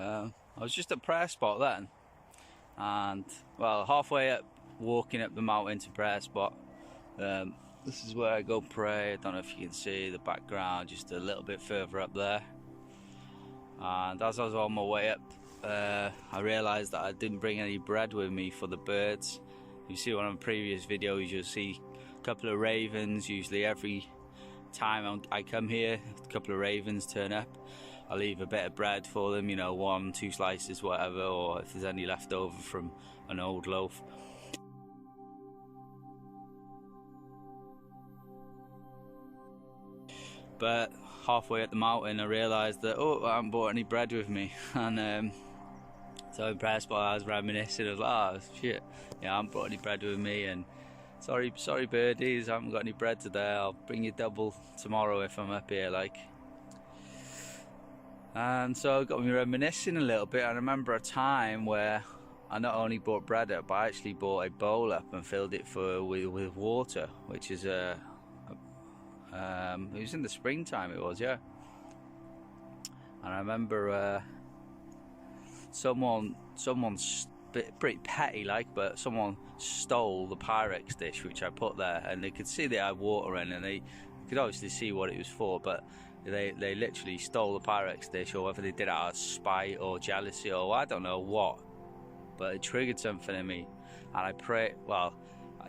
I was just at prayer spot then, and well, halfway up, walking up the mountain to prayer spot. This is where I go pray. I don't know if you can see the background, just a little bit further up there. And as I was on my way up, I realised that I didn't bring any bread with me for the birds. You see one of the previous videos, you'll see a couple of ravens. Usually every time I come here, a couple of ravens turn up. I leave a bit of bread for them, you know, 1, 2 slices, whatever, or if there's any left over from an old loaf. But halfway up the mountain, I realised that, I haven't brought any bread with me. And so in prayer spot, I was reminiscing. I was like, oh shit, yeah, I haven't brought any bread with me. And sorry birdies, I haven't got any bread today. I'll bring you double tomorrow if I'm up here, like. And so it got me reminiscing a little bit. I remember a time where I not only brought bread up, but I actually brought a bowl up and filled it with water, which is it was in the springtime, it was, yeah. And I remember someone pretty petty like, but someone stole the Pyrex dish which I put there, and they could see that I had water in, and they could obviously see what it was for, but they literally stole the Pyrex dish, or whether they did it out of spite or jealousy or I don't know what, but it triggered something in me. And I pray, well,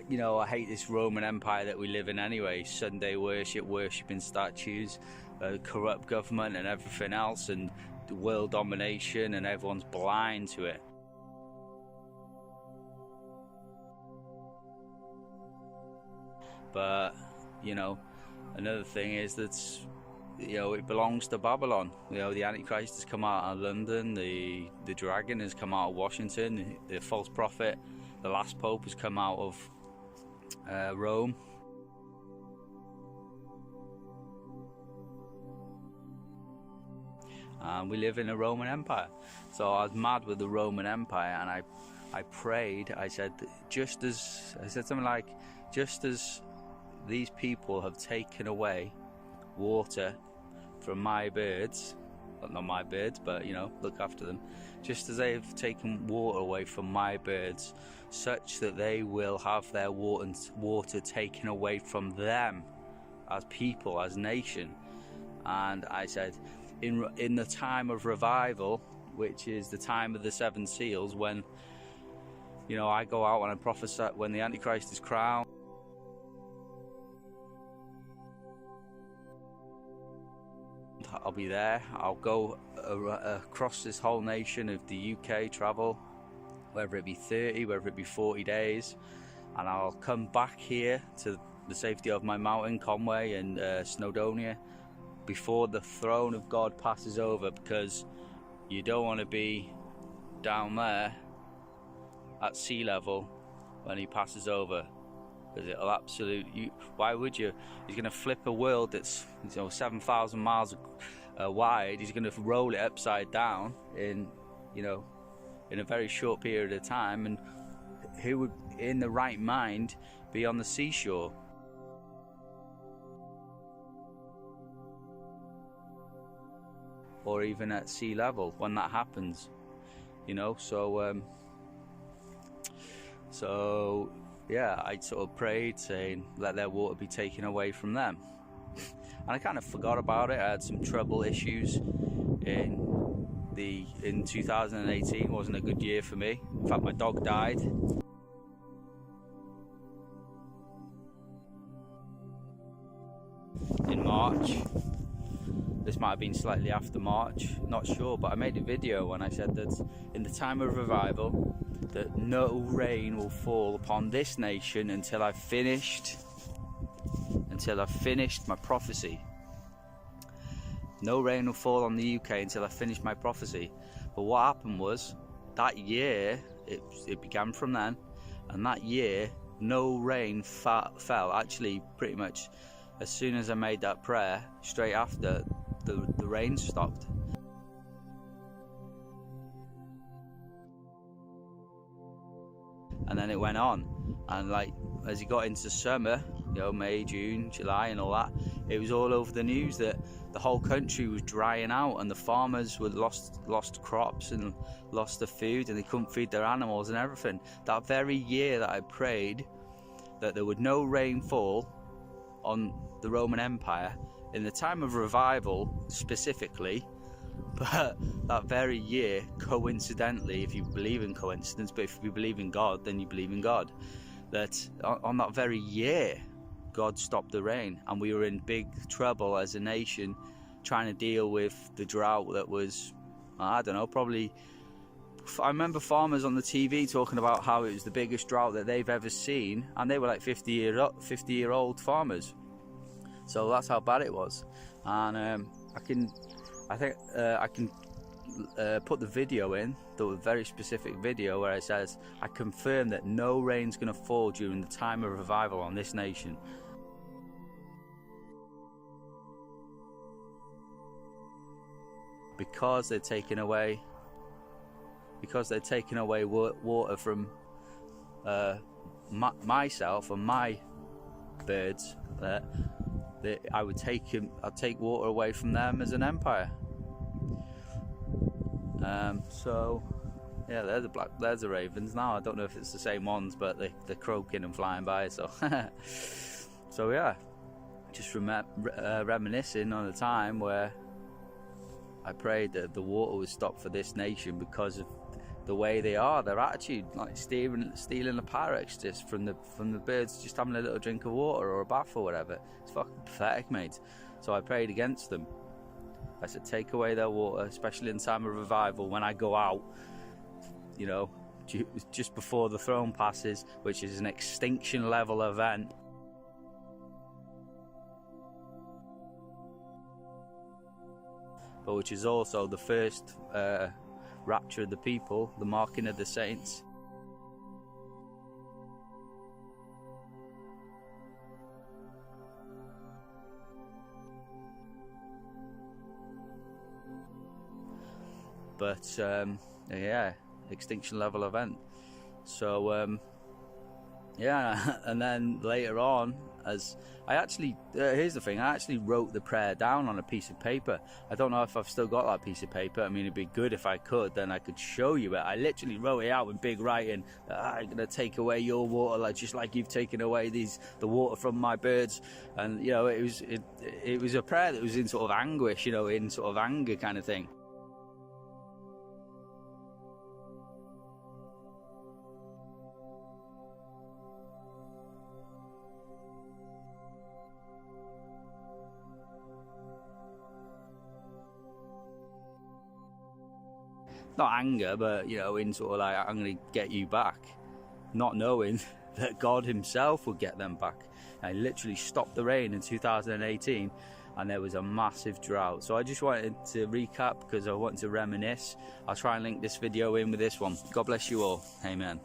you know, I hate this Roman Empire that we live in anyway. Sunday worship, worshipping statues, corrupt government and everything else, and the world domination, and everyone's blind to it. But, you know, another thing is that, you know, it belongs to Babylon. You know, the Antichrist has come out of London, the dragon has come out of Washington, the false prophet, the last pope has come out of Rome. And we live in a Roman Empire. So I was mad with the Roman Empire, and I prayed. I said something like, just as these people have taken away water from my birds, well, not my birds, but, you know, look after them, just as they've taken water away from my birds, such that they will have their water taken away from them as people, as nation. And I said, in the time of revival, which is the time of the 7 seals, when, you know, I go out and I prophesy when the Antichrist is crowned, I'll be there. I'll go across this whole nation of the UK, travel, whether it be 30, whether it be 40 days, and I'll come back here to the safety of my mountain, Conway and Snowdonia, before the throne of God passes over, because you don't want to be down there at sea level when he passes over, because it'll absolutely, why would you? He's going to flip a world that's, you know, 7,000 miles wide. He's going to roll it upside down in, you know, in a very short period of time. And who would, in the right mind, be on the seashore? Or even at sea level when that happens, you know? So yeah, I sort of prayed, saying, let their water be taken away from them. And I kind of forgot about it. I had some trouble issues in 2018. Wasn't a good year for me. In fact, my dog died. In March. This might have been slightly after March, not sure, but I made a video when I said that in the time of revival, that no rain will fall upon this nation until I've finished my prophecy. No rain will fall on the UK until I finish my prophecy. But what happened was, that year, it began from then, and that year, no rain fell. Actually, pretty much, as soon as I made that prayer, straight after, the rain stopped. And then it went on, and like as you got into summer, you know, May, June, July and all that, it was all over the news that the whole country was drying out, and the farmers were lost crops and lost the food, and they couldn't feed their animals and everything. That very year that I prayed that there would no rain fall on the Roman Empire in the time of revival specifically, but that very year, coincidentally, if you believe in coincidence, but if you believe in God, then you believe in God, that on that very year God stopped the rain, and we were in big trouble as a nation trying to deal with the drought that was, I don't know, probably, I remember farmers on the TV talking about how it was the biggest drought that they've ever seen, and they were like 50-year-old farmers. So that's how bad it was. And I can put the video in, the very specific video where it says, I confirm that no rain's going to fall during the time of revival on this nation. Because they're taking away water from myself and my birds, that I'd take water away from them as an empire. So yeah, there's the ravens now. I don't know if it's the same ones, but they're croaking and flying by. So so yeah, just reminiscing on a time where I prayed that the water would stop for this nation because of the way they are, their attitude, like stealing a Pyrex just from the birds, just having a little drink of water or a bath or whatever. It's fucking pathetic, mate. So I prayed against them. I said, take away their water, especially in time of revival, when I go out, you know, just before the throne passes, which is an extinction level event. But which is also the first rapture of the people, the marking of the saints. But yeah, extinction level event. So yeah, and then later on, as I actually, here's the thing, I actually wrote the prayer down on a piece of paper. I don't know if I've still got that piece of paper. I mean, it'd be good if I could, then I could show you it. I literally wrote it out in big writing. I'm gonna take away your water, just like you've taken away the water from my birds. And you know, it was a prayer that was in sort of anguish, you know, in sort of anger kind of thing. Not anger, but you know, in sort of like, I'm going to get you back, not knowing that God himself would get them back. I literally stopped the rain in 2018 and there was a massive drought. So I just wanted to recap because I wanted to reminisce. I'll try and link this video in with this one. God bless you all. Amen.